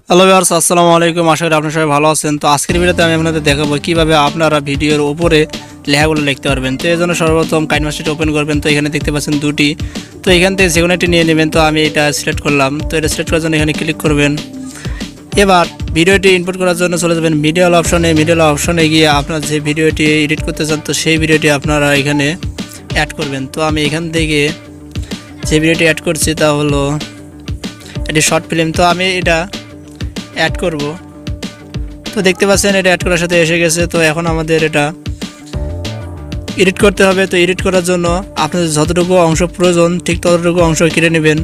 Hello viewers, আসসালামু আলাইকুম। আশা করি আপনারা সবাই ভালো আছেন। তো আজকের ভিডিওতে আমি আপনাদের দেখাবো কিভাবে আপনারা ভিডিওর উপরে লেখাগুলো লিখতে পারবেন। তো এর জন্য সর্বপ্রথম কাইনমাস্টারটি ওপেন করবেন। তো এখানে দেখতে পাচ্ছেন দুটি, তো এখান থেকে যে কোনো একটি নিয়ে নেবেন। তো আমি এটা সিলেক্ট করলাম। তো এটা সিলেক্ট করার জন্য এখানে ক্লিক করবেন। এবার ভিডিওটি ইনপুট করার জন্য চলে যাবেন মিডিয়াল অপশনে। মিডিয়াল অপশনে গিয়ে আপনার যে ভিডিওটি এডিট করতে চান, তো সেই ভিডিওটি আপনারা এখানে অ্যাড করবেন। তো আমি এখান থেকে যে ভিডিওটি অ্যাড করছি তা হলো এটি শর্ট ফিল্ম। তো আমি এটা অ্যাড করব। তো দেখতে পাচ্ছেন এটা অ্যাড করার সাথে এসে গেছে। তো এখন আমাদের এটা এডিট করতে হবে। তো এডিট করার জন্য আপনাদের যতটুকু অংশ প্রয়োজন ঠিক ততটুকু অংশ কেটে নেবেন।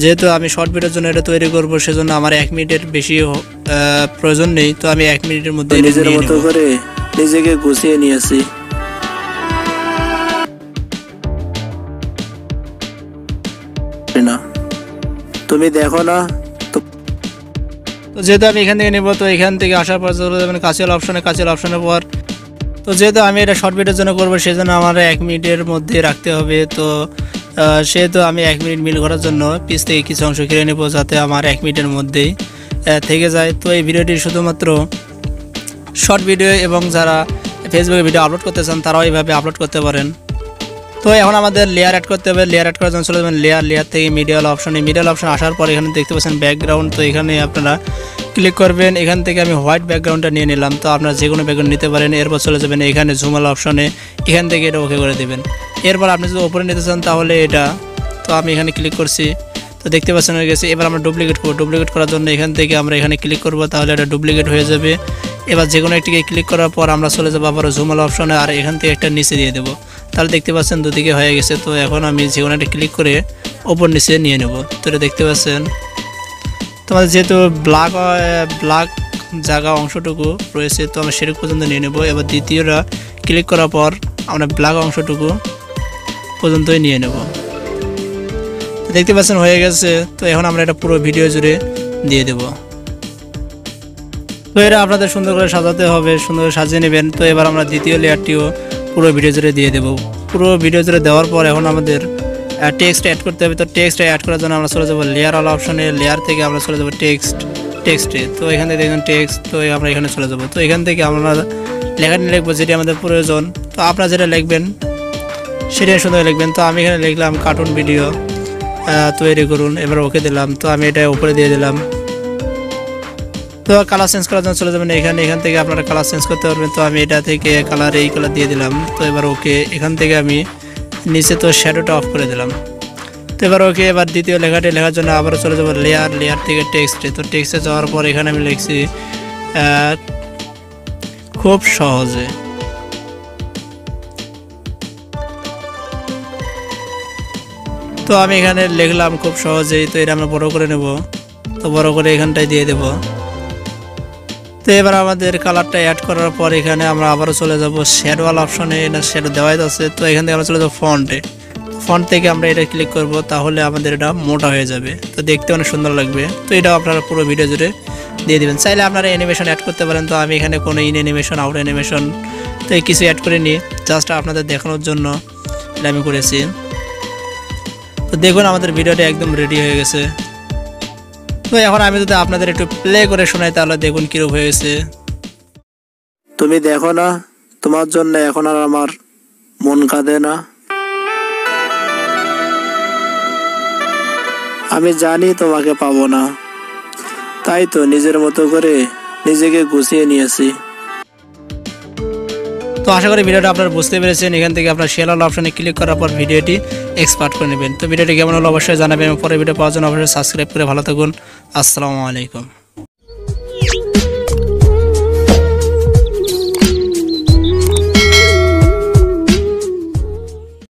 যেহেতু আমি শর্ট ভিডিওর জন্য এটা তৈরি করব, সেজন্য আমার 1 মিনিটের বেশি প্রয়োজন নেই। তো আমি 1 মিনিটের মধ্যে নিজের মতো করে নিজেকে গুছিয়ে নিয়েছি। না তুমি দেখো না। তো যেহেতু আমি এখান থেকে নেব, তো এখান থেকে আসার পর চলে যাবেন কাছেল অপশনের পর। তো যেহেতু আমি এটা শর্ট ভিডিওর জন্য করবো, সেজন্য আমার 1 মিনিটের মধ্যে রাখতে হবে। তো সেহেতু আমি 1 মিনিট মিল করার জন্য পিস থেকে কিছু অংশ কেড়ে নেব, যাতে আমার 1 মিনিটের মধ্যেই থেকে যায়। তো এই ভিডিওটি শুধুমাত্র শর্ট ভিডিও এবং যারা ফেসবুকে ভিডিও আপলোড করতে চান তারাও এইভাবে আপলোড করতে পারেন। তো এখন আমাদের লেয়ার অ্যাড করতে হবে। লেয়ার অ্যাড করার জন্য চলে যাবেন লেয়ার থেকে মিডিয়াল অপশন আসার পর এখানে দেখতে পাচ্ছেন ব্যাকগ্রাউন্ড। তো এখানে আপনারা ক্লিক করবেন। এখান থেকে আমি হোয়াইট ব্যাকগ্রাউন্ডটা নিয়ে নিলাম। তো আপনারা যে কোনো ব্যাকগ্রাউন্ড নিতে পারেন। এরপর চলে যাবেন এখানে জুমাল অপশনে, এখান থেকে এটা ওকে করে দেবেন। এরপর আপনি যদি ওপরে নিতে চান তাহলে এটা, তো আমি এখানে ক্লিক করছি। তো দেখতে পাচ্ছেন হয়ে গেছে। এবার আমরা ডুপ্লিকেট করবো। ডুপ্লিকেট করার জন্য এখান থেকে আমরা এখানে ক্লিক করব, তাহলে এটা ডুপ্লিকেট হয়ে যাবে। এবার যে কোনো একটিকে ক্লিক করার পর আমরা চলে যাবো আবার জুমাল অপশনে, আর এখান থেকে একটা নিচে দিয়ে দেবো। তাহলে দেখতে পাচ্ছেন দুদিকে হয়ে গেছে। তো এখন আমি যে কোনো একটা ক্লিক করে ওপর নিচে নিয়ে নেব। তো এটা দেখতে পাচ্ছেন তোমাদের যেহেতু ব্ল্যাক জায়গা অংশটুকু রয়েছে, তো আমরা সেরকম পর্যন্ত নিয়ে নেব। এবার দ্বিতীয়টা ক্লিক করার পর আমরা ব্ল্যাক অংশটুকু পর্যন্তই নিয়ে নেব। তো দেখতে পাচ্ছেন হয়ে গেছে। তো এখন আমরা এটা পুরো ভিডিও জুড়ে দিয়ে দেব। তো এটা আপনাদের সুন্দর করে সাজাতে হবে, সুন্দর করে সাজিয়ে নেবেন। তো এবার আমরা দ্বিতীয় লেয়ারটিও পুরো ভিডিও জুড়ে দিয়ে দেবো। পুরো ভিডিও জুড়ে দেওয়ার পর এখন আমাদের টেক্সট অ্যাড করতে হবে। তো টেক্সট অ্যাড করার জন্য আমরা চলে যাবো লেয়ার অল অপশনে। লেয়ার থেকে আমরা চলে যাবো টেক্সটে। তো এখান থেকে দেখুন টেক্সট। তো আমরা এখানে চলে যাবো। তো এখান থেকে আমরা লেখাটি লিখবো যেটি আমাদের প্রয়োজন। তো আপনারা যেটা লিখবেন সেটাই সুন্দর লিখবেন। তো আমি এখানে লিখলাম কার্টুন ভিডিও তৈরি করুন। এবার ওকে দিলাম। তো আমি এটা উপরে দিয়ে দিলাম। তো কালার চেঞ্জ করার জন্য চলে যাবেন এখান থেকে আপনারা কালার চেঞ্জ করতে পারবেন। তো আমি এটা থেকে এই কালার দিয়ে দিলাম। তো এবার ওকে, এখান থেকে আমি নিচে তো শ্যাডোটা অফ করে দিলাম। তো এবার ওকে, এবার দ্বিতীয় লেখাটি লেখার জন্য আবারও চলে যাবো লেয়ার থেকে টেক্সটে। তো টেক্সটে যাওয়ার পর এখানে আমি লিখছি খুব সহজে। তো আমি এখানে লিখলাম খুব সহজেই। তো এটা আমরা বড় করে নেব। তো বড় করে এখানটায় দিয়ে দেব। তো এবার আমাদের কালারটা অ্যাড করার পর এখানে আমরা আবারও চলে যাব শ্যাডো অপশনে। এটা শ্যাডো দেওয়াই আছে। তো এখান থেকে আমরা চলে যাবো ফন্ট থেকে আমরা এটা ক্লিক করব, তাহলে আমাদের এটা মোটা হয়ে যাবে। তো দেখতে অনেক সুন্দর লাগবে। তো এটা আপনারা পুরো ভিডিও জুড়ে দিয়ে দেবেন। চাইলে আপনারা অ্যানিমেশন অ্যাড করতে পারেন। তো আমি এখানে কোনো ইন অ্যানিমেশন আউট অ্যানিমেশন তো এই কিছু অ্যাড করে নিই, জাস্ট আপনাদের দেখানোর জন্য এটা আমি করেছি। তো দেখুন আমাদের ভিডিওটা একদম রেডি হয়ে গেছে। তো এখন আমি যদি আপনাদের একটু প্লে করে শোনাই তাহলে দেখুন কিরকম হয়ে গেছে। তুমি দেখো না, তোমার জন্য এখন আর আমার মন কাঁদে না। আমি জানি তোমাকে পাবো না, তাই তো নিজের মতো করে নিজেকে গুছিয়ে নিয়েছি। তো আশা করি ভিডিওটা আপনারা বুঝতে পেরেছেন। এখান থেকে আপনার শেয়ার অল অপশনে ক্লিক করার পর ভিডিওটি এক্সপার্ট করে নেবেন। তো ভিডিওটি কেমন হলো অবশ্যই জানাবেন এবং পরের ভিডিও পাওয়ার জন্য অবশ্যই সাবস্ক্রাইব করে ভালো থাকুন। আসসালামু আলাইকুম।